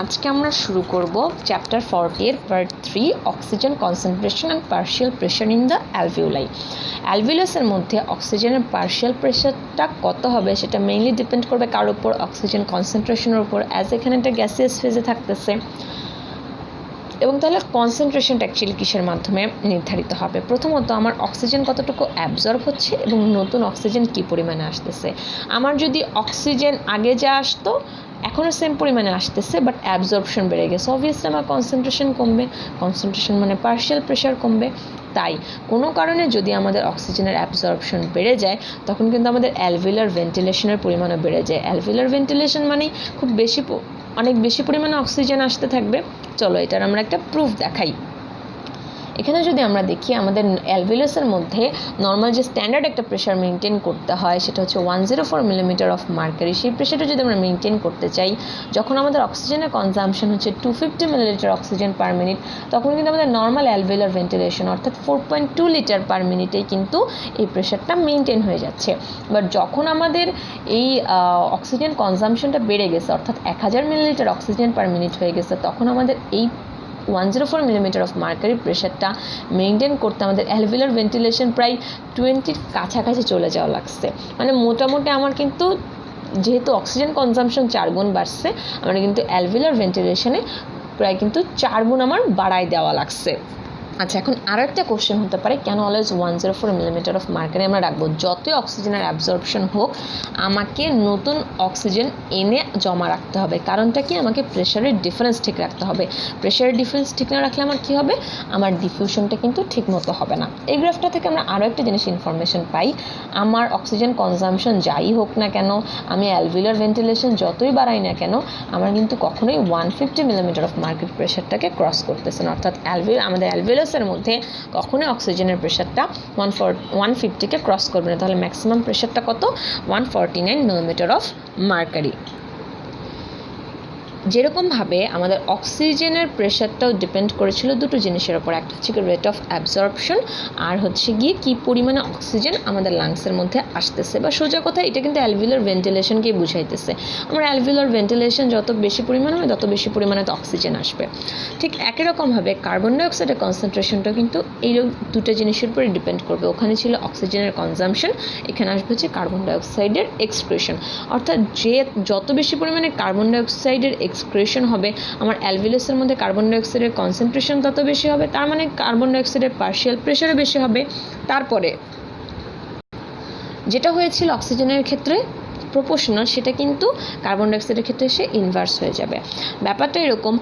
আজকে আমরা শুরু করব চ্যাপ্টার 40 এর part 3 oxygen concentration and partial pressure in the alveoli. অ্যালভিওলাসের মধ্যে অক্সিজেনের পার্শিয়াল প্রেশারটা কত হবে সেটা মেইনলি ডিপেন্ড করবে কার উপর, অক্সিজেন কনসেন্ট্রেশনের উপর, অ্যাজ এখানে একটা গ্যাসিয়াস ফেজে থাকতেছে। এবং তাহলে কনসেন্ট্রেশনটা অ্যাকচুয়ালি কিসের মাধ্যমে নির্ধারিত হবে? প্রথমত আমার অক্সিজেন কতটুকু অ্যাবজর্ব হচ্ছে এবং নতুন অক্সিজেন কী পরিমাণে আসতেছে। আমার যদি অক্সিজেন আগে যা আসতো এখনও সেম পরিমাণে আসতেছে বাট অ্যাবজর্পশন বেড়ে গেছে, অবভিয়াসলি আমার কনসেন্ট্রেশন কমবে, কনসেন্ট্রেশন মানে পার্শিয়াল প্রেশার কমবে। তাই কোনো কারণে যদি আমাদের অক্সিজেনের অ্যাবজর্পশন বেড়ে যায় তখন কিন্তু আমাদের অ্যালভিওলার ভেন্টিলেশনের পরিমাণও বেড়ে যায়। অ্যালভিওলার ভেন্টিলেশন মানে খুব অনেক বেশি পরিমাণে অক্সিজেন আসতে থাকবে। চলো এটার আমরা একটা প্রুফ দেখাই। এখানে যদি আমরা দেখি আমাদের অ্যালভিওলাসের মধ্যে নর্মাল যে স্ট্যান্ডার্ড একটা প্রেশার মেনটেন করতে হয় সেটা হচ্ছে 104 মিলিমিটার অফ মার্কারি। সেই প্রেশারটা যদি আমরা মেনটেন করতে চাই, যখন আমাদের অক্সিজেনের কনজাম্পশন হচ্ছে 250 মিলিলিটার অক্সিজেন পার মিনিট, তখন কিন্তু আমাদের নর্মাল অ্যালভিওলার ভেন্টিলেশন অর্থাৎ 4.2 লিটার পার মিনিটেই কিন্তু এই প্রেশারটা মেনটেন হয়ে যাচ্ছে। বাট যখন আমাদের এই অক্সিজেন কনজাম্পশনটা বেড়ে গেছে অর্থাৎ 1000 মিলিলিটার অক্সিজেন পার মিনিট হয়ে গেছে, তখন আমাদের এই 104 মিলিমিটার অফ মার্কারি প্রেশারটা মেনটেন করতে আমাদের অ্যালভিওলার ভেন্টিলেশন প্রায় 20 কাছাকাছি চলে যাওয়া লাগছে। মানে মোটামুটি আমার কিন্তু যেহেতু অক্সিজেন কনজাম্পশন 4 গুণ বাড়ছে, আমার কিন্তু অ্যালভিওলার ভেন্টিলেশনে প্রায় কিন্তু 4 গুণ আমার বাড়াই দেওয়া লাগছে। আচ্ছা, এখন আরও একটা কোশ্চেন হতে পারে, কেন অলওয়েজ 104 মিলিমিটার অফ মার্কারি আমরা রাখবো? যতই অক্সিজেনের অ্যাবজর্পশন হোক আমাকে নতুন অক্সিজেন এনে জমা রাখতে হবে। কারণটা কি? আমাকে প্রেশারের ডিফারেন্স ঠিক রাখতে হবে। প্রেশারের ডিফারেন্স ঠিক না রাখলে আমার কী হবে? আমার ডিফিউশনটা কিন্তু ঠিক মতো হবে না। এই গ্রাফটা থেকে আমরা আরও একটা জিনিস ইনফরমেশন পাই, আমার অক্সিজেন কনজাম্পশন যাই হোক না কেন, আমি অ্যালভিওলার ভেন্টিলেশন যতই বাড়াই না কেন, আমার কিন্তু কখনোই 150 মিলিমিটার অফ মার্কারি প্রেশারটাকে ক্রস করতেছে না। অর্থাৎ আমাদের অ্যালভিওলাসের মধ্যে কখনোই অক্সিজেনের প্রেশারটা 150কে ক্রস করবে না। তাহলে ম্যাক্সিমাম প্রেশারটা কত? 149 মিলিমিটার অফ মার্কারি। যেরকমভাবে আমাদের অক্সিজেনের প্রেশারটাও ডিপেন্ড করেছিল দুটো জিনিসের ওপর, একটা হচ্ছে রেট অফ অ্যাবজর্পশন আর হচ্ছে গিয়ে কী পরিমাণে অক্সিজেন আমাদের লাংসের মধ্যে আসতেছে। বা সোজা কথা এটা কিন্তু অ্যালভিওলার ভেন্টিলেশনকেই বুঝাইতেছে। আমার অ্যালভিওলার ভেন্টিলেশন যত বেশি পরিমাণে হবে তত বেশি পরিমাণে তো অক্সিজেন আসবে। ঠিক একই রকমভাবে কার্বন ডাইঅক্সাইডের কনসেন্ট্রেশনটাও কিন্তু এই দুটো জিনিসের উপরে ডিপেন্ড করবে। ওখানে ছিল অক্সিজেনের কনজাম্পশন, এখানে আসবে হচ্ছে কার্বন ডাইঅক্সাইডের এক্সক্রিশন। অর্থাৎ যে যত বেশি পরিমাণে কার্বন ডাইঅক্সাইডের এক্সক্রিশন হবে আমার অ্যালভিওলাসের মধ্যে কার্বন ডাইঅক্সাইডের কনসেন্ট্রেশন তত বেশি হবে, তার মানে কার্বন ডাইঅক্সাইডের পার্শিয়াল প্রেশারও বেশি হবে। তারপরে যেটা হয়েছিল অক্সিজেনের ক্ষেত্রে প্রপোর্শনাল, সেটা কিন্তু কার্বন ডাইঅক্সাইডের ক্ষেত্রে এসে ইনভার্স হয়ে যাবে। ব্যাপারটা এরকম,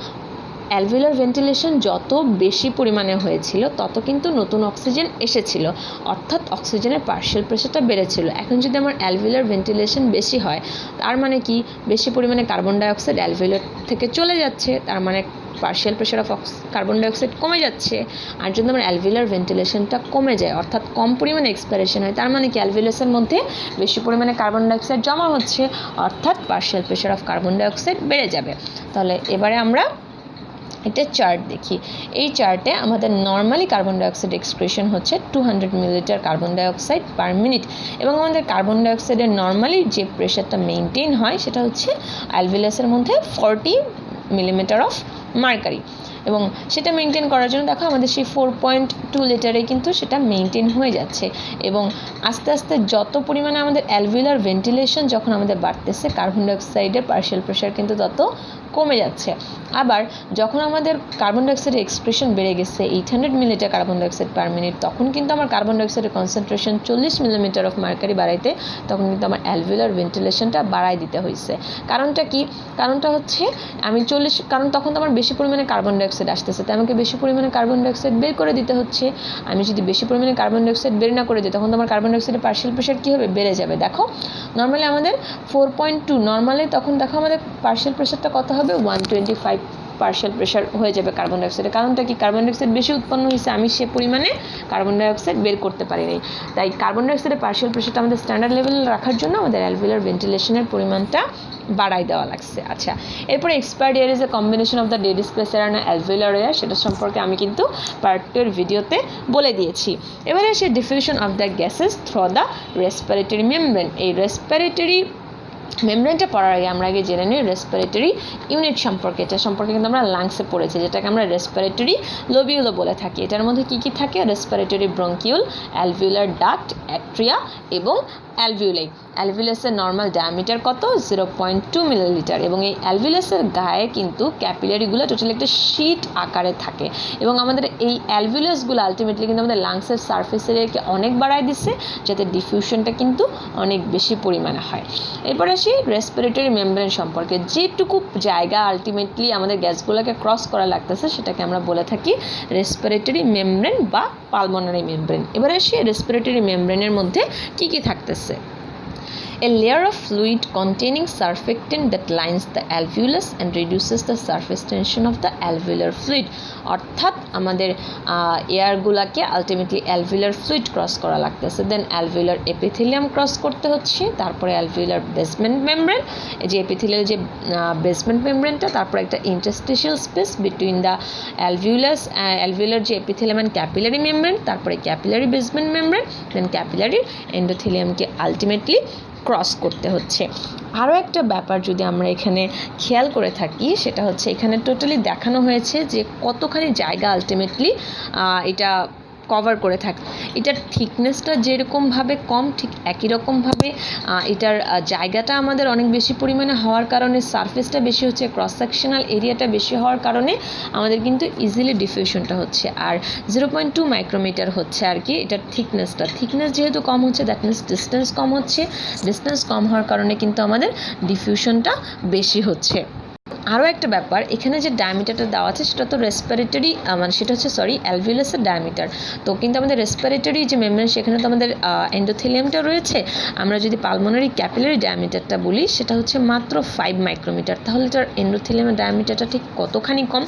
অ্যালভিওলার ভেন্টিলেশন যত বেশি পরিমাণে হয়েছিল তত কিন্তু নতুন অক্সিজেন এসেছিল, অর্থাৎ অক্সিজেনের পার্শিয়াল প্রেশারটা বেড়েছিল। এখন যদি আমার অ্যালভিওলার ভেন্টিলেশন বেশি হয় তার মানে কি? বেশি পরিমাণে কার্বন ডাইঅক্সাইড অ্যালভিওলার থেকে চলে যাচ্ছে, তার মানে partial pressure of carbon dioxide কমে যাচ্ছে। আর যদি আমার অ্যালভিওলার ভেন্টিলেশনটা কমে যায় অর্থাৎ কম পরিমাণে এক্সপাইরেশন হয়, তার মানে কি? অ্যালভিওলাসের মধ্যে বেশি পরিমাণে কার্বন ডাইঅক্সাইড জমা হচ্ছে, অর্থাৎ partial pressure of carbon dioxide বেড়ে যাবে। তাহলে এবারে আমরা একটা চার্ট দেখি। এই চার্টে আমাদের নর্মালি কার্বন ডাইঅক্সাইড এক্সক্রিশন হচ্ছে 200 millilitre carbon dioxide per minute, এবং আমাদের কার্বন ডাইঅক্সাইডের নর্মালি যে প্রেশারটা মেনটেন হয় সেটা হচ্ছে অ্যালভিওলাসের মধ্যে 40 মিলিমিটার অফ মার্কারি। এবং সেটা মেনটেন করার জন্য দেখো আমাদের সেই 4.2 লিটারে কিন্তু সেটা মেনটেন হয়ে যাচ্ছে। এবং আস্তে আস্তে যত পরিমাণে আমাদের অ্যালভিওলার ভেন্টিলেশন যখন আমাদের বাড়তেছে, কার্বন ডাইঅক্সাইডের পার্শিয়াল প্রেশার কিন্তু তত কমে যাচ্ছে। আবার যখন আমাদের কার্বন ডাইঅক্সাইডের এক্সক্রিশন বেড়ে গেছে 800 millilitre carbon dioxide per minute, তখন কিন্তু আমার কার্বন ডাইঅক্সাইডের কনসেন্ট্রেশন 40 মিলিমিটার অফ মার্কারি বাড়াইতে তখন কিন্তু আমার অ্যালভিওলার ভেন্টিলেশনটা বাড়াই দিতে হয়েছে। কারণটা কি? কারণটা হচ্ছে কারণ তখন তো আমার বেশি পরিমাণে কার্বন ডাইঅক্সাইড আসতেছে, তাই আমাকে বেশি পরিমাণে কার্বন ডাইঅক্সাইড বের করে দিতে হচ্ছে। আমি যদি বেশি পরিমাণে কার্বন ডাইঅক্সাইড বের না করে দিই তখন তো আমার কার্বন ডাইঅক্সাইডের পার্শিয়াল প্রেশার কী হবে? বেড়ে যাবে। দেখো নর্মালি আমাদের 4.2, নর্মালি তখন দেখো আমাদের পার্শিয়াল প্রেশারটা কত হবে? 125 পার্শিয়াল প্রেশার হয়ে যাবে কার্বন ডাইঅক্সাইডের। কারণটা কি? কার্বন ডাইঅক্সাইড বেশি উৎপন্ন হয়েছে, আমি সে পরিমাণে কার্বন ডাইঅক্সাইড বের করতে পারিনি। তাই কার্বন ডাইঅক্সাইডের পার্শিয়াল প্রেশারটা আমাদের স্ট্যান্ডার্ড লেভেলে রাখার জন্য আমাদের অ্যালভিওলার ভেন্টিলেশনের পরিমাণটা বাড়াই দেওয়া লাগছে। আচ্ছা, এরপরে expired air is a combination of the dead space air and alveolar air, সেটা সম্পর্কে আমি কিন্তু পার্ট 2 এর ভিডিওতে বলে দিয়েছি। এবারে আসে diffusion of the gases through the respiratory membrane. এই রেসপিরেটরি মেমব্রেনটা পড়ার আগে আমরা আগে জেনে নিই রেসপিরেটরি ইউনিট সম্পর্কে। এটা সম্পর্কে কিন্তু আমরা লাংসে পড়েছি, যেটাকে আমরা রেসপিরেটরি লোবিউলো বলে থাকি। এটার মধ্যে কি কি থাকে? Respiratory bronchiole, alveolar duct, atria এবং অ্যালভিউলাই। অ্যালভিউলাসের নর্মাল ডায়ামিটার কত? 0.2 মিলিলিটার। এবং এই অ্যালভিউলাসের গায়ে কিন্তু ক্যাপিলারিগুলো টোটাল একটা শীট আকারে থাকে। এবং আমাদের এই অ্যালভিউলাসগুলো আলটিমেটলি কিন্তু আমাদের লাংসের সারফেস এরিয়াকে অনেক বাড়ায় দিচ্ছে, যাতে ডিফিউশনটা কিন্তু অনেক বেশি পরিমাণে হয়। এরপর আসি রেসপিরেটরি মেমব্রেন সম্পর্কে। যেটুকু জায়গা আলটিমেটলি আমাদের গ্যাসগুলোকে ক্রস করা লাগতেছে সেটাকে আমরা বলে থাকি রেসপিরেটরি মেমব্রেন বা পালমোনারি মেমব্রেন। এবার আসি রেসপিরেটরি মেমব্রেনের মধ্যে কি কি থাকতেছে। A layer of fluid containing surfactant that lines the alveolus and reduces the surface tension of the alveolar fluid. অর্থাৎ আমাদের এয়ারগুলাকে আলটিমেটলি অ্যালভিউলার ফ্লুইড ক্রস করা লাগতেছে, দেন অ্যালভিউলার এপিথেলিয়াম ক্রস করতে হচ্ছে, তারপরে অ্যালভিউলার বেসমেন্ট মেমব্রেন, এই যে এপিথেলিয়াল যে বেসমেন্ট মেমব্রেনটা, তারপরে একটা interstitial space between the alveolar যে এপিথেলিয়াম অ্যান্ড ক্যাপিলারি মেমব্রেন, তারপরে ক্যাপিলারি বেসমেন্ট মেমব্রেন, দেন ক্যাপিলারি এন্ডোথেলিয়ামকে আলটিমেটলি ক্রস করতে হচ্ছে। আরও একটা ব্যাপার যদি আমরা এখানে খেয়াল করে থাকি, সেটা হচ্ছে এখানে টোটালি দেখানো হয়েছে যে কতখানি জায়গা আলটিমেটলি এটা কভার করে থাকে। এটার থিকনেসটা যেরকমভাবে কম, ঠিক একই রকমভাবে এটার জায়গাটা আমাদের অনেক বেশি পরিমাণে হওয়ার কারণে, সারফেসটা বেশি হচ্ছে, ক্রস সেকশনাল এরিয়াটা বেশি হওয়ার কারণে আমাদের কিন্তু ইজিলি ডিফিউশনটা হচ্ছে। আর 0.2 মাইক্রোমিটার হচ্ছে আর কি এটার থিকনেসটা। থিকনেস যেহেতু কম হচ্ছে, দ্যাট মিনস ডিস্টেন্স কম হচ্ছে। ডিস্টেন্স কম হওয়ার কারণে কিন্তু আমাদের ডিফিউশনটা বেশি হচ্ছে। আরও একটা ব্যাপার, এখানে যে ডায়ামিটারটা দেওয়া আছে সেটা তো রেসপিরেটরি সেটা হচ্ছে অ্যালভিউলাসের ডায়ামিটার। তো কিন্তু আমাদের রেসপিরেটরি যে মেমব্রেন সেখানে তো আমাদের এন্ডোথেলিয়ামটা রয়েছে। আমরা যদি পালমোনারি ক্যাপিলারি ডায়ামিটারটা বলি সেটা হচ্ছে মাত্র 5 মাইক্রোমিটার। তাহলে এটার এন্ডোথেলিয়ামের ডায়ামিটারটা ঠিক কতখানি কম।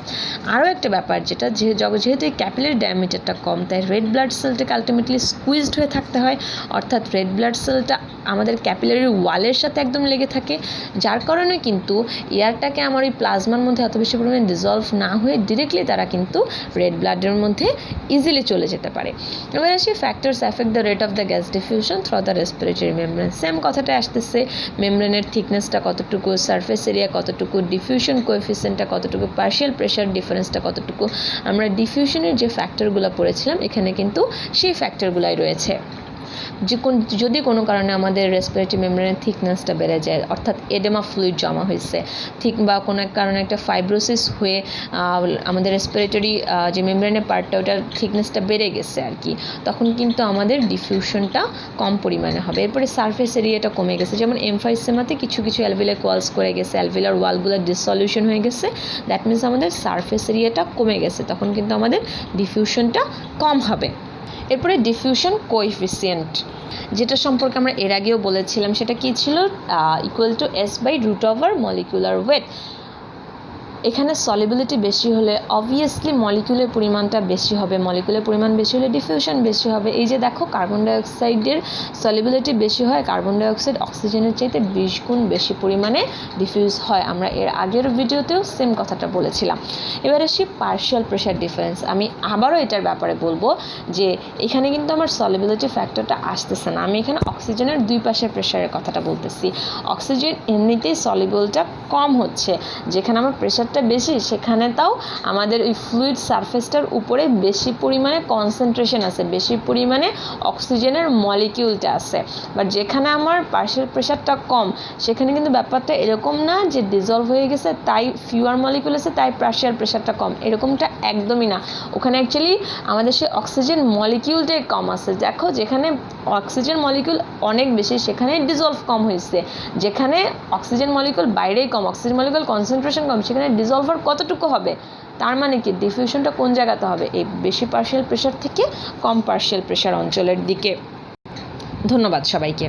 আরও একটা ব্যাপার যেটা যেহেতু এই ক্যাপিলারি ডায়ামিটারটা কম, তাই রেড ব্লাড সেলটাকে আলটিমেটলি স্কুইজড হয়ে থাকতে হয়। অর্থাৎ রেড ব্লাড সেলটা আমাদের ক্যাপিলারি ওয়ালের সাথে একদম লেগে থাকে, যার কারণে কিন্তু এয়ারটাকে আমার এই প্লাজমার মধ্যে এত বেশি পরিমাণে ডিজলভ না হয়ে ডিরেক্টলি তারা কিন্তু রেড ব্লাডের মধ্যে ইজিলি চলে যেতে পারে। এবার আসি factors affect the rate of the gas diffusion through the respiratory membrane. Same কথাটা আসতেছে, মেমব্রেনের থিকনেসটা কতটুকু, সারফেস এরিয়া কতটুকু, ডিফিউশন কোএফিসিয়েন্টটা কতটুকু, পার্শিয়াল প্রেশার ডিফারেন্সটা কতটুকু। আমরা ডিফিউশনের যে ফ্যাক্টরগুলো পড়েছিলাম এখানে কিন্তু সেই ফ্যাক্টরগুলাই রয়েছে। যদি কোনো কারণে আমাদের রেসপিরেটরি মেমব্রেনের থিকনেসটা বেড়ে যায়, অর্থাৎ এডেমা ফ্লুইড জমা হয়েছে ঠিক, বা কোনো এক কারণে একটা ফাইব্রোসিস হয়ে আমাদের রেসপিরেটরি যে মেমব্রেনের পার্টটা ওটার থিকনেসটা বেড়ে গেছে আর কি, তখন কিন্তু আমাদের ডিফিউশনটা কম পরিমাণে হবে। এরপরে সারফেস এরিয়াটা কমে গেছে, যেমন এমফাইসেমাতে কিছু কিছু অ্যালভিউলার ওয়ালস করে গেছে, অ্যালভিউলার ওয়ালগুলো ডিসলিউশন হয়ে গেছে, দ্যাট মিনস আমাদের সারফেস এরিয়াটা কমে গেছে, তখন কিন্তু আমাদের ডিফিউশনটা কম হবে। এরপরে ডিফিউশন কোএফিসিয়েন্ট, যেটা সম্পর্কে আমরা এর আগেও বলেছিলাম, সেটা কি ছিল? ইকুয়াল টু S/√ওভার মলিকুলার ওয়েট। এখানে সলিবিলিটি বেশি হলে অবভিয়াসলি মলিকুলের পরিমাণটা বেশি হবে, মলিকুলের পরিমাণ বেশি হলে ডিফিউশন বেশি হবে। এই যে দেখো, কার্বন ডাইঅক্সাইডের সলিবিলিটি বেশি হয়, কার্বন ডাইঅক্সাইড অক্সিজেনের চাইতে 20 গুণ বেশি পরিমাণে ডিফিউজ হয়। আমরা এর আগের ভিডিওতেও সেম কথাটা বলেছিলাম। এবার আসি পার্শিয়াল প্রেশার ডিফারেন্স। আমি আবারও এটার ব্যাপারে বলবো যে এখানে কিন্তু আমার সলিবিলিটি ফ্যাক্টরটা আসতেছে না, আমি এখানে অক্সিজেনের দুই পাশের প্রেশারের কথাটা বলতেছি। অক্সিজেন এমনিতেই সলিবলটা কম হচ্ছে, যেখানে আমার প্রেশার বেশি সেখানে তাও আমাদের ওই ফ্লুইড সারফেসটার উপরে বেশি পরিমাণে কনসেন্ট্রেশন আছে, বেশি পরিমাণে অক্সিজেনের মলিকিউলটা আছে। বাট যেখানে আমার পার্শিয়াল প্রেশারটা কম সেখানে কিন্তু ব্যাপারটা এরকম না যে ডিজলভ হয়ে গেছে তাই ফিউয়ার মলিকিউল আছে তাই পার্শিয়াল প্রেশারটা কম, এরকমটা একদমই না। ওখানে অ্যাকচুয়ালি আমাদের সেই অক্সিজেন মলিকিউলটাই কম আছে। দেখো, যেখানে অক্সিজেন মলিকিউল অনেক বেশি সেখানে ডিজলভ কম হয়েছে, যেখানে অক্সিজেন মলিকিউল বাইরেই কম, অক্সিজেন মলিকিউল কনসেন্ট্রেশন কম, সেখানে ডিজলভার কতটুকু হবে। তার মানে কি ডিফিউশনটা কোন জায়গাতে হবে? এই বেশি পার্শিয়াল প্রেশার থেকে কম পার্শিয়াল প্রেশার অঞ্চলের দিকে। ধন্যবাদ সবাইকে।